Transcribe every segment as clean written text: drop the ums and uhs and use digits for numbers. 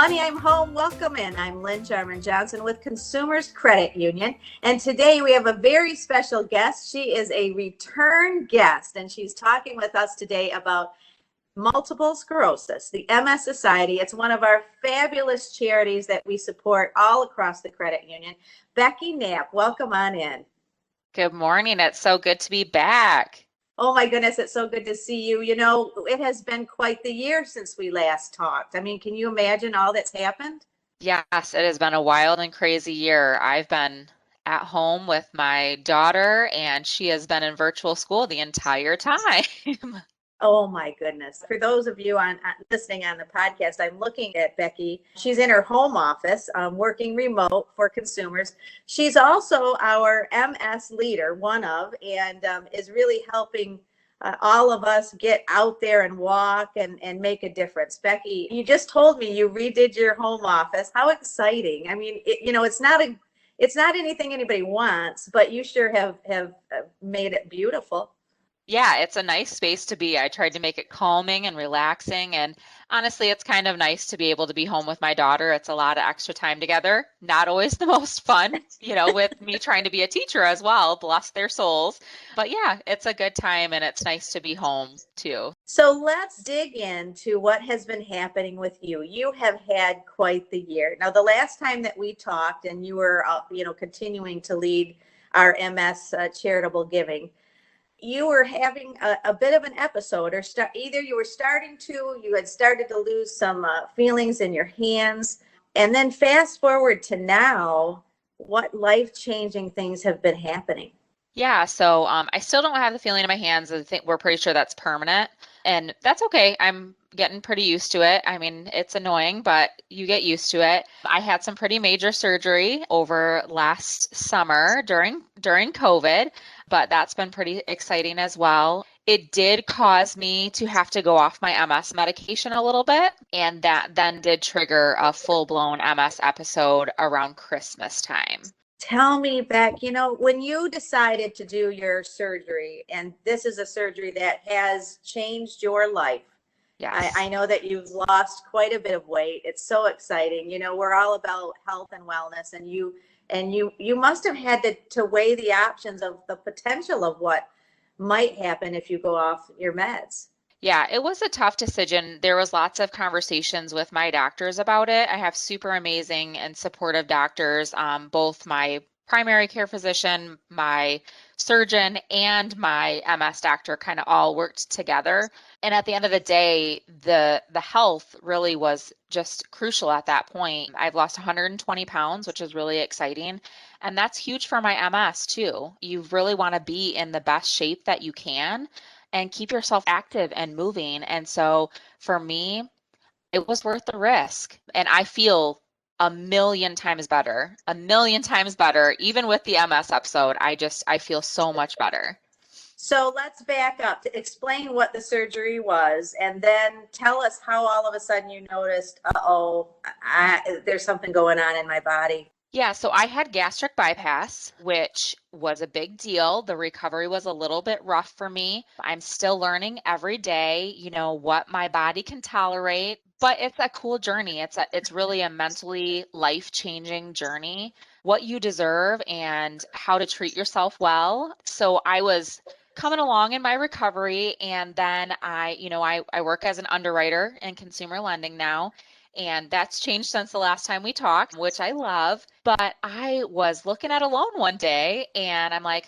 Money, I'm home. Welcome in. I'm Lynn Jarman Johnson with Consumers Credit Union. And today we have a very special guest. She is a return guest, and she's talking with us today about multiple sclerosis, the MS Society. It's one of our fabulous charities that we support all across the credit union. Becky Nap, welcome on in. Good morning. It's so good to be back. Oh my goodness, it's so good to see you. You know, it has been quite the year since we last talked. I mean, can you imagine all that's happened? Yes, it has been a wild and crazy year. I've been at home with my daughter, and she has been in virtual school the entire time. Oh my goodness. For those of you listening on the podcast, I'm looking at Becky. She's in her home office, working remote for consumers. She's also our MS leader, and is really helping all of us get out there and walk and make a difference. Becky, you just told me you redid your home office. How exciting. I mean, it's not anything anybody wants, but you sure have made it beautiful. Yeah, it's a nice space to be. I tried to make it calming and relaxing. And honestly, it's kind of nice to be able to be home with my daughter. It's a lot of extra time together. Not always the most fun, with me trying to be a teacher as well, bless their souls. But yeah, it's a good time and it's nice to be home too. So let's dig into what has been happening with you. You have had quite the year. Now, the last time that we talked and you were, continuing to lead our MS charitable giving, you were having a bit of an episode, or either you had started to lose some feelings in your hands, and then fast forward to now, what life-changing things have been happening? Yeah, so I still don't have the feeling in my hands. I think we're pretty sure that's permanent, and that's okay. I'm getting pretty used to it. I mean, it's annoying, but you get used to it. I had some pretty major surgery over last summer during COVID, but that's been pretty exciting as well. It did cause me to have to go off my MS medication a little bit, and that then did trigger a full-blown MS episode around Christmas time. Tell me, Beck, when you decided to do your surgery, and this is a surgery that has changed your life. I Yes. know that you've lost quite a bit of weight. It's so exciting. We're all about health and wellness, and you must have had to weigh the options of the potential of what might happen if you go off your meds. Yeah, it was a tough decision. There was lots of conversations with my doctors about it. I have super amazing and supportive doctors, both my primary care physician, my surgeon, and my MS doctor kind of all worked together. And at the end of the day, the health really was just crucial at that point. I've lost 120 pounds, which is really exciting. And that's huge for my MS too. You really want to be in the best shape that you can and keep yourself active and moving. And so for me, it was worth the risk. And I feel a million times better. Even with the MS episode, I feel so much better. So let's back up to explain what the surgery was, and then tell us how all of a sudden you noticed, there's something going on in my body. Yeah, so I had gastric bypass, which was a big deal. The recovery was a little bit rough for me. I'm still learning every day, what my body can tolerate, but it's a cool journey. It's really a mentally life-changing journey, what you deserve and how to treat yourself well. So I was coming along in my recovery, and then I work as an underwriter in consumer lending now. And that's changed since the last time we talked, which I love. But I was looking at a loan one day and I'm like,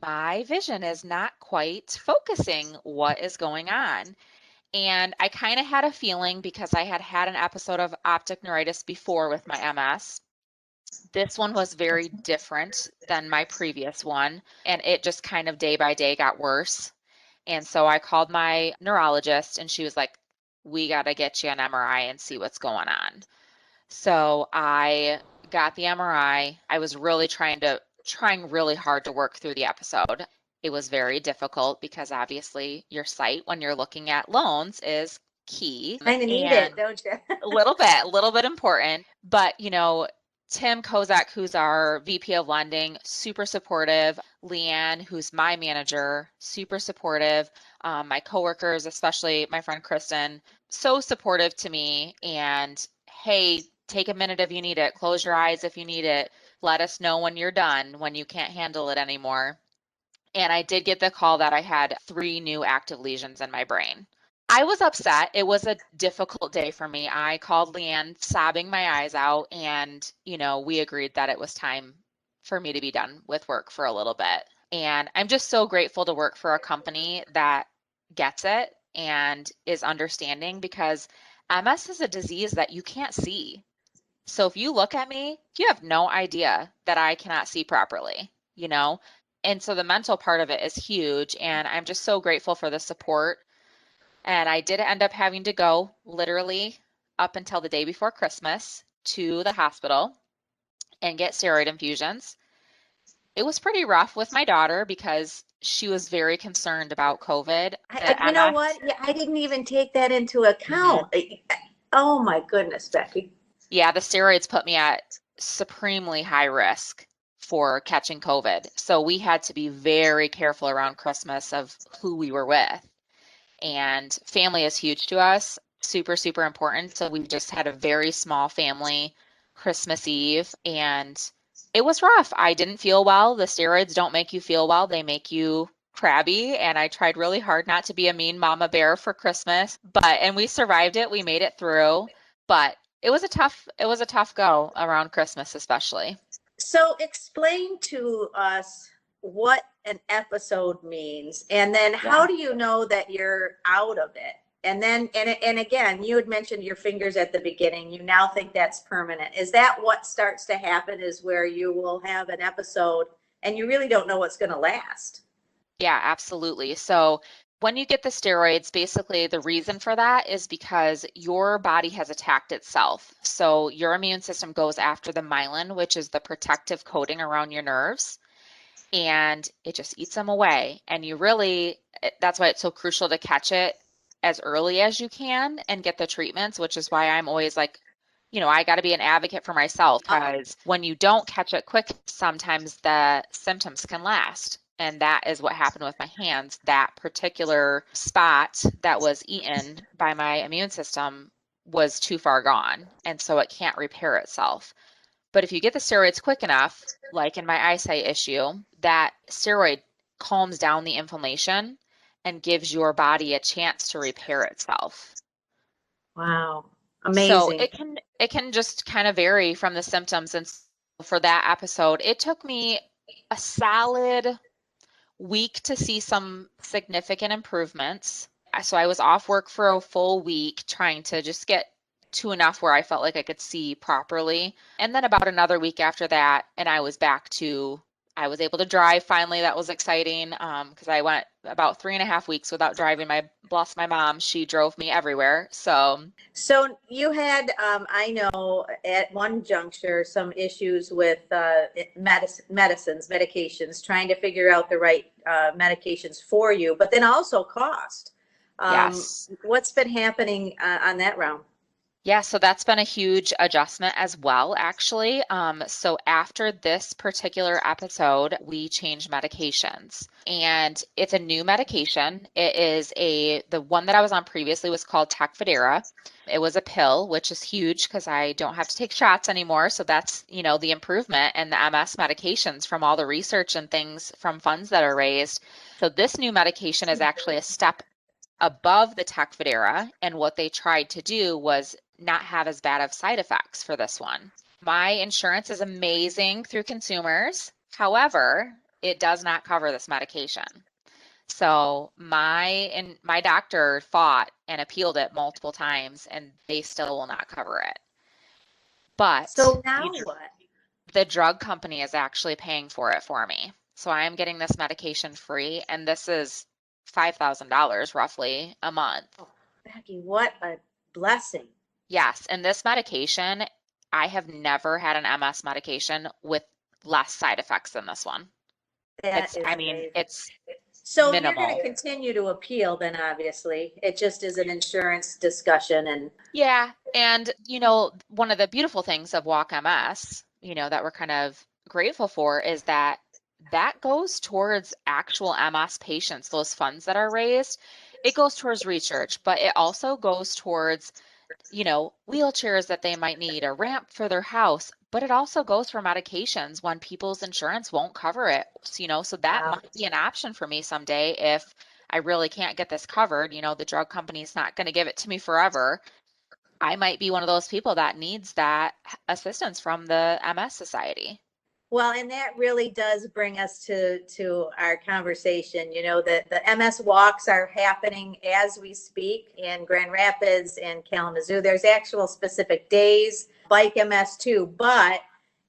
my vision is not quite focusing. What is going on? And I kind of had a feeling because I had had an episode of optic neuritis before with my MS. This one was very different than my previous one. And it just kind of day by day got worse. And so I called my neurologist and she was like, we got to get you an MRI and see what's going on. So I got the MRI. I was really trying really hard to work through the episode. It was very difficult because obviously your sight when you're looking at loans is key Kind of need it, and don't you? a little bit important. But, Tim Kozak, who's our VP of lending, super supportive. Leanne, who's my manager, super supportive. My coworkers, especially my friend Kristen, so supportive to me and hey, take a minute if you need it, close your eyes if you need it, let us know when you're done, when you can't handle it anymore. And I did get the call that I had 3 new active lesions in my brain. I was upset. It was a difficult day for me. I called Leanne sobbing my eyes out, and, we agreed that it was time for me to be done with work for a little bit. And I'm just so grateful to work for a company that gets it and is understanding, because MS is a disease that you can't see. So if you look at me, you have no idea that I cannot see properly, you know? And so the mental part of it is huge. And I'm just so grateful for the support. And I did end up having to go literally up until the day before Christmas to the hospital and get steroid infusions. It was pretty rough with my daughter because she was very concerned about COVID, the You know MS. what? Yeah, I didn't even take that into Mhm. account. Oh my goodness, Becky. Yeah, the steroids put me at supremely high risk for catching COVID. So we had to be very careful around Christmas of who we were with. And family is huge to us, super, super important. So we just had a very small family Christmas Eve, and it was rough. I didn't feel well. The steroids don't make you feel well, they make you crabby. And I tried really hard not to be a mean mama bear for Christmas, and we survived it. We made it through, but it was a tough go around Christmas, especially. So explain to us what an episode means, and then how Yeah. do you know that you're out of it? And then, and again, you had mentioned your fingers at the beginning. You now think that's permanent. Is that what starts to happen? Is where you will have an episode and you really don't know what's going to last? Yeah, absolutely. So when you get the steroids, basically the reason for that is because your body has attacked itself. So your immune system goes after the myelin, which is the protective coating around your nerves, and it just eats them away. And that's why it's so crucial to catch it as early as you can and get the treatments, which is why I'm always like, I got to be an advocate for myself, because when you don't catch it quick, sometimes the symptoms can last. And that is what happened with my hands. That particular spot that was eaten by my immune system was too far gone. And so it can't repair itself. But if you get the steroids quick enough, like in my eyesight issue, that steroid calms down the inflammation and gives your body a chance to repair itself. Wow. So Amazing. it can just kind of vary from the symptoms. And for that episode, it took me a solid week to see some significant improvements. So I was off work for a full week trying to just get to enough where I felt like I could see properly. And then about another week after that, and I was able to drive finally. That was exciting, because I went about 3.5 weeks without driving. Bless my mom, she drove me everywhere. So So you had, I know, at one juncture, some issues with medications, trying to figure out the right medications for you, but then also cost. yes. What's been happening on that round? Yeah, so that's been a huge adjustment as well, actually. So after this particular episode, we changed medications, and it's a new medication. The one that I was on previously was called Tecfidera. It was a pill, which is huge because I don't have to take shots anymore. So that's, the improvement, and the MS medications from all the research and things from funds that are raised. So this new medication is actually a step above the Tecfidera, and what they tried to do was not have as bad of side effects for this one. My insurance is amazing through consumers. However, it does not cover this medication. So my doctor fought and appealed it multiple times, and they still will not cover it. But So now what? the drug company is actually paying for it for me. So I am getting this medication free, and this is $5,000 roughly a month. Oh, Becky, what a blessing. Yes, and this medication, I have never had an MS medication with less side effects than this one. That It's, is I mean, amazing. it's So you're going to minimal. continue to appeal then, obviously. It just is an insurance discussion and Yeah, and one of the beautiful things of Walk MS, that we're kind of grateful for, is that that goes towards actual MS patients, those funds that are raised. It goes towards research, but it also goes towards wheelchairs that they might need, a ramp for their house, but it also goes for medications when people's insurance won't cover it. So that Wow. might be an option for me someday if I really can't get this covered. The drug company's not going to give it to me forever. I might be one of those people that needs that assistance from the MS Society. Well, and that really does bring us to our conversation. The MS walks are happening as we speak in Grand Rapids and Kalamazoo. There's actual specific days, Bike MS too, but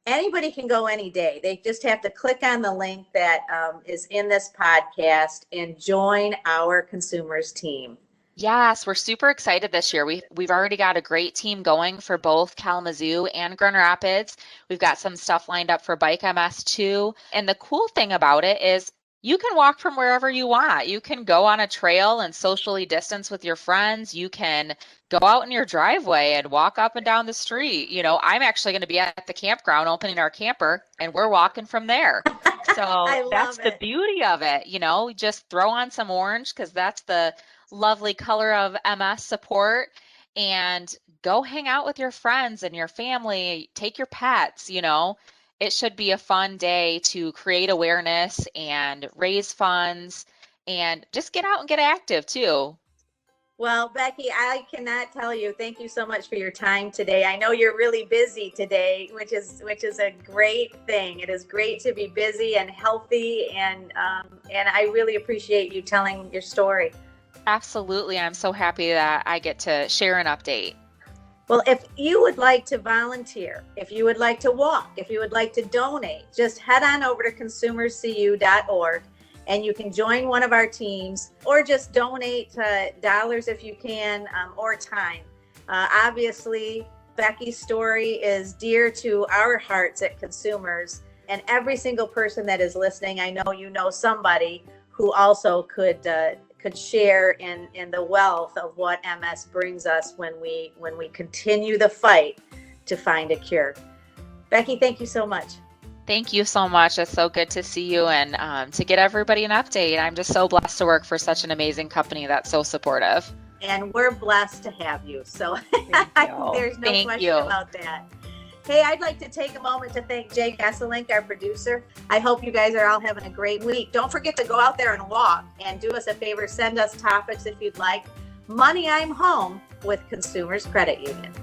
anybody can go any day. They just have to click on the link that is in this podcast and join our consumers team. Yes, we're super excited this year. We've already got a great team going for both Kalamazoo and Grand Rapids. We've got some stuff lined up for Bike MS too. And the cool thing about it is you can walk from wherever you want. You can go on a trail and socially distance with your friends. You can go out in your driveway and walk up and down the street. I'm actually going to be at the campground opening our camper and we're walking from there. So that's the beauty of it. Just throw on some orange because that's the lovely color of MS support and go hang out with your friends and your family, take your pets. It should be a fun day to create awareness and raise funds and just get out and get active too. Well, Becky, I cannot tell you, thank you so much for your time today. I know you're really busy today, which is a great thing. It is great to be busy and healthy, and I really appreciate you telling your story. Absolutely. I'm so happy that I get to share an update. Well, if you would like to volunteer, if you would like to walk, if you would like to donate, just head on over to consumerscu.org and you can join one of our teams or just donate dollars if you can, or time. Obviously, Becky's story is dear to our hearts at Consumers, and every single person that is listening, I know you know somebody who also could share in the wealth of what MS brings us when we continue the fight to find a cure. Becky, thank you so much. Thank you so much. It's so good to see you and to get everybody an update. I'm just so blessed to work for such an amazing company that's so supportive. And we're blessed to have you. So there's no question about that. Hey, I'd like to take a moment to thank Jay Gesselink, our producer. I hope you guys are all having a great week. Don't forget to go out there and walk, and do us a favor, send us topics if you'd like. Money, I'm home with Consumers Credit Union.